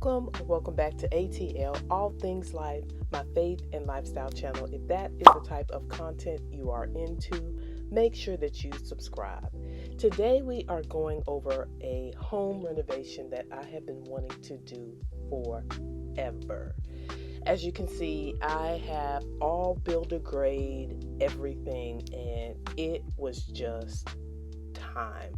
Welcome back to ATL, All Things Life, my faith and lifestyle channel. If that is the type of content you are into, make sure that you subscribe. Today we are going over a home renovation that I have been wanting to do forever. As you can see, I have all builder grade everything, and it was just time.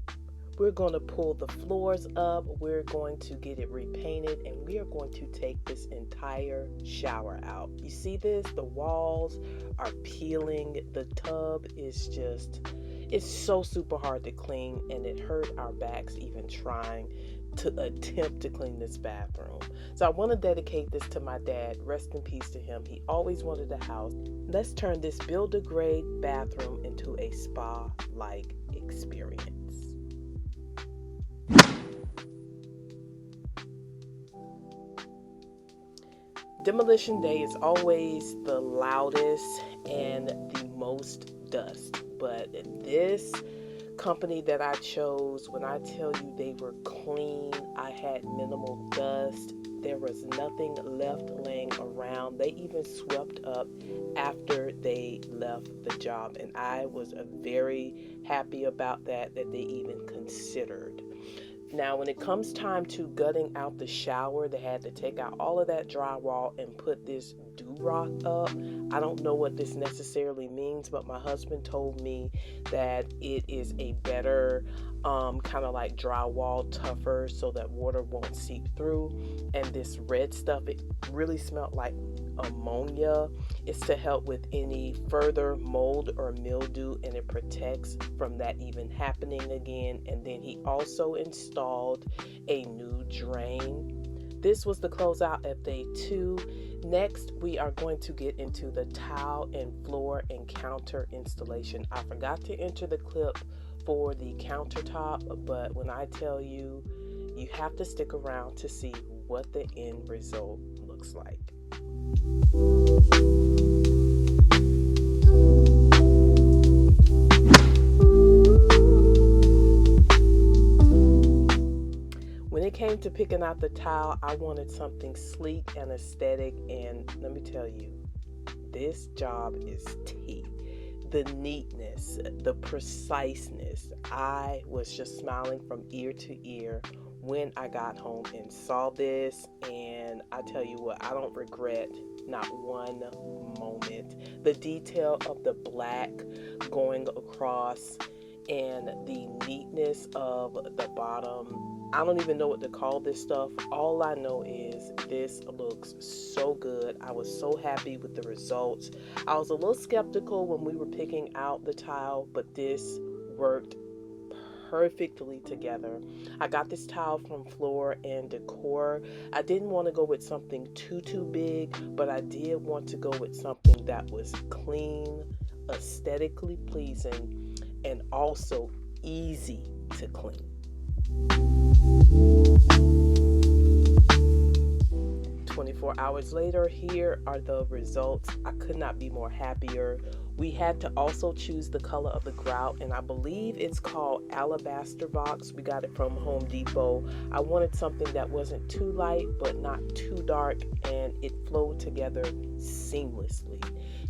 We're going to pull the floors up, we're going to get it repainted, and we are going to take this entire shower out. You see this? The walls are peeling. The tub is it's so super hard to clean, and it hurt our backs even trying to attempt to clean this bathroom. So I want to dedicate this to my dad. Rest in peace to him. He always wanted a house. Let's turn this builder grade bathroom into a spa-like experience. Demolition day is always the loudest and the most dust, but this company that I chose, when I tell you they were clean, I had minimal dust, there was nothing left laying around. They even swept up after they left the job, and I was very happy about that they even considered. Now, when it comes time to gutting out the shower, they had to take out all of that drywall and put this do-rock up. I don't know what this necessarily means, but my husband told me that it is a better kind of like drywall, tougher, so that water won't seep through. And this red stuff, it really smelled like ammonia. It's to help with any further mold or mildew, and it protects from that even happening again. And then he also installed a new drain. This was the closeout of day 2. Next, we are going to get into the tile and floor and counter installation. I forgot to enter the clip for the countertop, but when I tell you, you have to stick around to see what the end result looks like. When it came to picking out the tile, I wanted something sleek and aesthetic, and let me tell you, this job is tea. The neatness, the preciseness, I was just smiling from ear to ear when I got home and saw this, and I tell you what, I don't regret not one moment. The detail of the black going across and the neatness of the bottom, I don't even know what to call this stuff. All I know is this looks so good. I was so happy with the results. I was a little skeptical when we were picking out the tile, but this worked perfectly together. I got this tile from Floor and Decor. I didn't want to go with something too big, but I did want to go with something that was clean, aesthetically pleasing, and also easy to clean. 24 hours later, here are the results. I could not be more happier. We had to also choose the color of the grout, and I believe it's called Alabaster Box. We got it from Home Depot. I wanted something that wasn't too light but not too dark, and it flowed together seamlessly.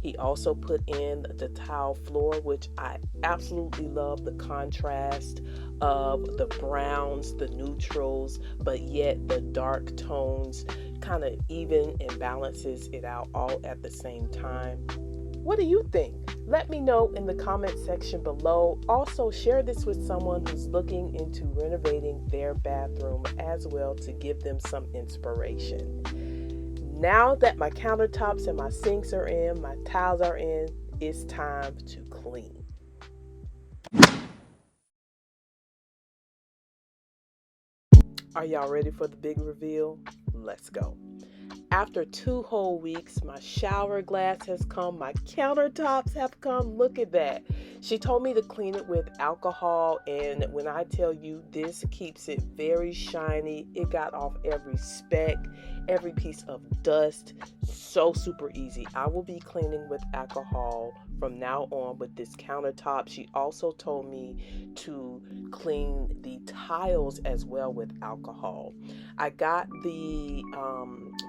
He also put in the tile floor, which I absolutely love, the contrast of the browns, the neutrals, but yet the dark tones kind of even and balances it out all at the same time. What do you think? Let me know in the comment section below. Also, share this with someone who's looking into renovating their bathroom as well, to give them some inspiration. Now that my countertops and my sinks are in, my tiles are in, it's time to clean. Are y'all ready for the big reveal? Let's go. After 2 whole weeks, my shower glass has come, my countertops have come. Look at that. She told me to clean it with alcohol, and when I tell you, this keeps it very shiny. It got off every speck, every piece of dust. So super easy. I will be cleaning with alcohol from now on with this countertop. She also told me to clean the tiles as well with alcohol. I got the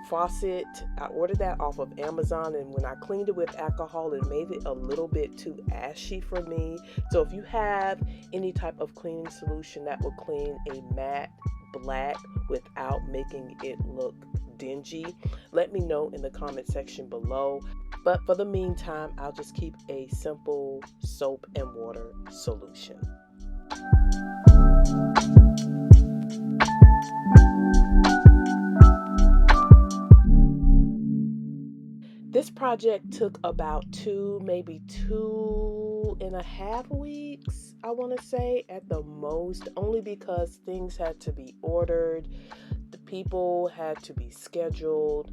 faucet. I ordered that off of Amazon, and when I cleaned it with alcohol, it made it a little bit too ashy for me. So if you have any type of cleaning solution that will clean a matte black without making it look dingy, let me know in the comment section below. But for the meantime, I'll just keep a simple soap and water solution. This project took about maybe 2.5 weeks, I want to say, at the most, only because things had to be ordered. The people had to be scheduled.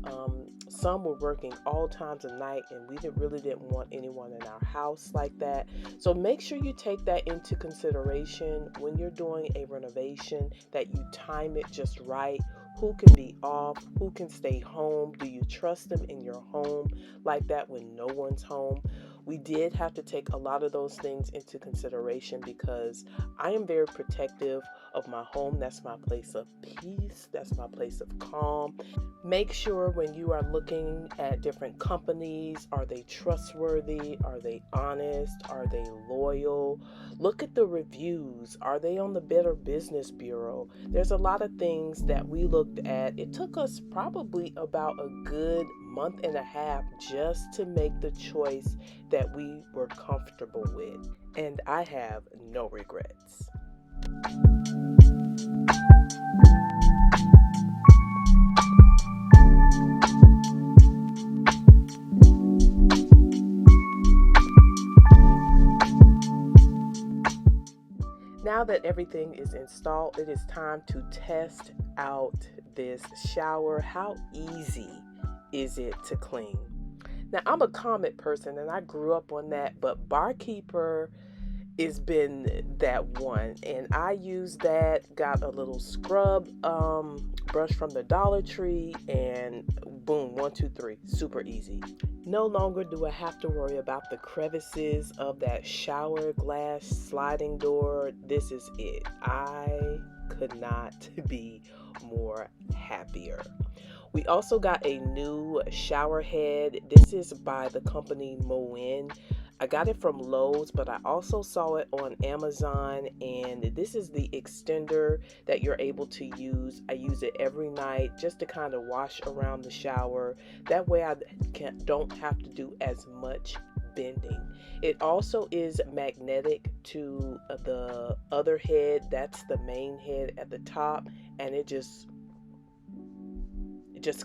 Some were working all times of night, and we really didn't want anyone in our house like that. So make sure you take that into consideration when you're doing a renovation, that you time it just right. Who can be off? Who can stay home? Do you trust them in your home like that when no one's home? We did have to take a lot of those things into consideration because I am very protective of my home. That's my place of peace. That's my place of calm. Make sure when you are looking at different companies, are they trustworthy? Are they honest? Are they loyal? Look at the reviews. Are they on the Better Business Bureau? There's a lot of things that we looked at. It took us probably about a good month and a half just to make the choice that we were comfortable with, and I have no regrets. Now that everything is installed, it is time to test out this shower. How easy is it to clean? Now, I'm a Comet person, and I grew up on that, but Barkeeper has been that one, and I used that, got a little scrub brush from the Dollar Tree, and boom, 1, 2, 3, super easy. No longer do I have to worry about the crevices of that shower glass sliding door. This is it. I could not be more happier. We also got a new shower head. This is by the company 𝐂𝐿𝐹. I got it from Lowe's, but I also saw it on Amazon, and this is the extender that you're able to use. I use it every night just to kind of wash around the shower. That way I don't have to do as much bending. It also is magnetic to the other head. That's the main head at the top, and it just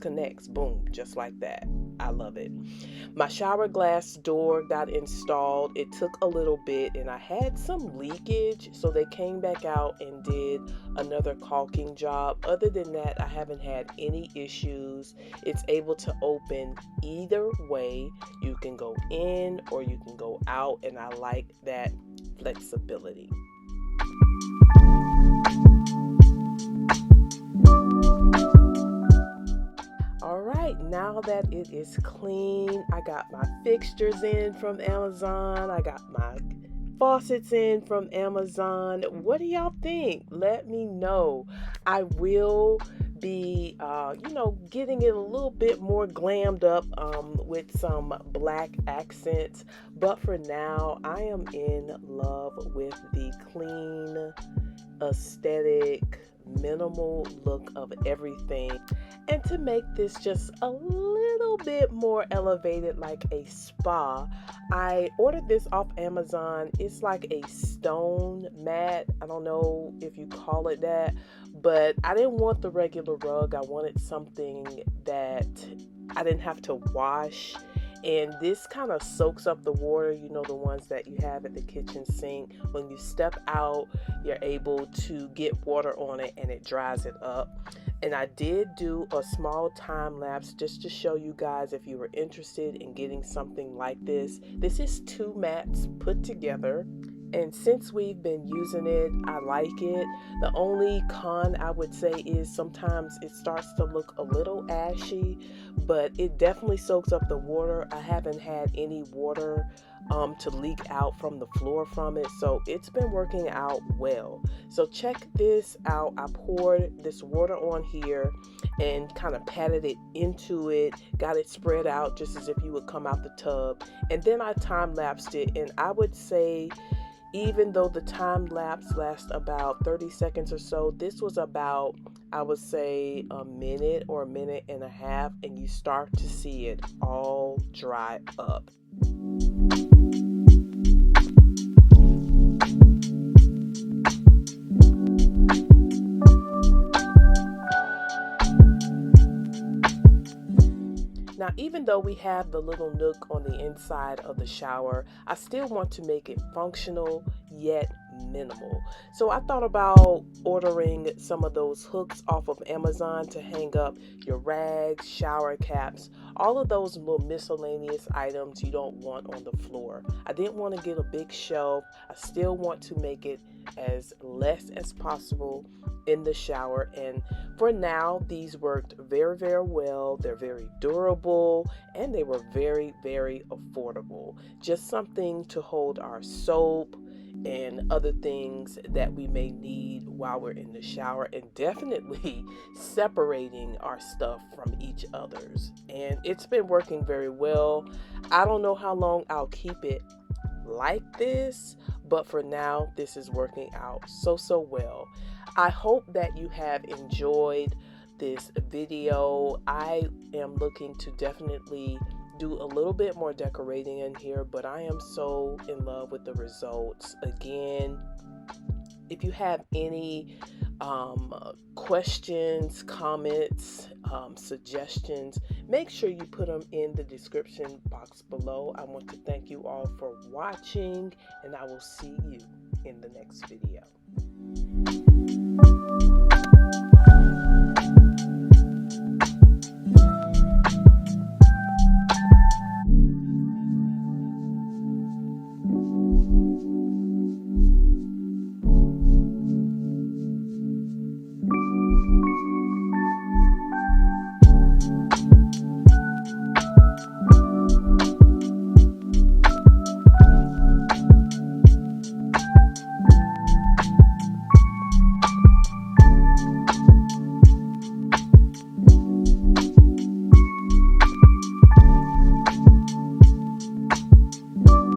connects, boom, just like that. I love it. My shower glass door got installed. It took a little bit, and I had some leakage, so they came back out and did another caulking job. Other than that, I haven't had any issues. It's able to open either way. You can go in or you can go out, and I like that flexibility. Alright, now that it is clean, I got my fixtures in from Amazon. I got my faucets in from Amazon. What do y'all think? Let me know. I will be, getting it a little bit more glammed up with some black accents. But for now, I am in love with the clean, aesthetic, minimal look of everything. And to make this just a little bit more elevated, like a spa, I ordered this off Amazon. It's like a stone mat. I don't know if you call it that, but I didn't want the regular rug. I wanted something that I didn't have to wash. And this kind of soaks up the water, the ones that you have at the kitchen sink. When you step out, you're able to get water on it and it dries it up. And I did do a small time lapse just to show you guys if you were interested in getting something like this. This is 2 mats put together. And since we've been using it, I like it. The only con I would say is sometimes it starts to look a little ashy, but it definitely soaks up the water. I haven't had any water to leak out from the floor from it, so it's been working out well. So check this out. I poured this water on here and kind of patted it into it, got it spread out just as if you would come out the tub, and then I time lapsed it. And I would say, even though the time lapse lasts about 30 seconds or so, this was about, I would say, a minute or a minute and a half, and you start to see it all dry up. Now, even though we have the little nook on the inside of the shower, I still want to make it functional yet minimal. So I thought about ordering some of those hooks off of Amazon to hang up your rags, shower caps, all of those little miscellaneous items you don't want on the floor. I didn't want to get a big shelf. I still want to make it as less as possible in the shower, and for now these worked very, very well. They're very durable and they were very, very affordable. Just something to hold our soap and other things that we may need while we're in the shower, and definitely separating our stuff from each other's. And it's been working very well. I don't know how long I'll keep it like this, but for now this is working out so well. I hope that you have enjoyed this video. I am looking to definitely do a little bit more decorating in here, but I am so in love with the results. Again, if you have any questions, comments, suggestions, make sure you put them in the description box below. I want to thank you all for watching, and I will see you in the next video.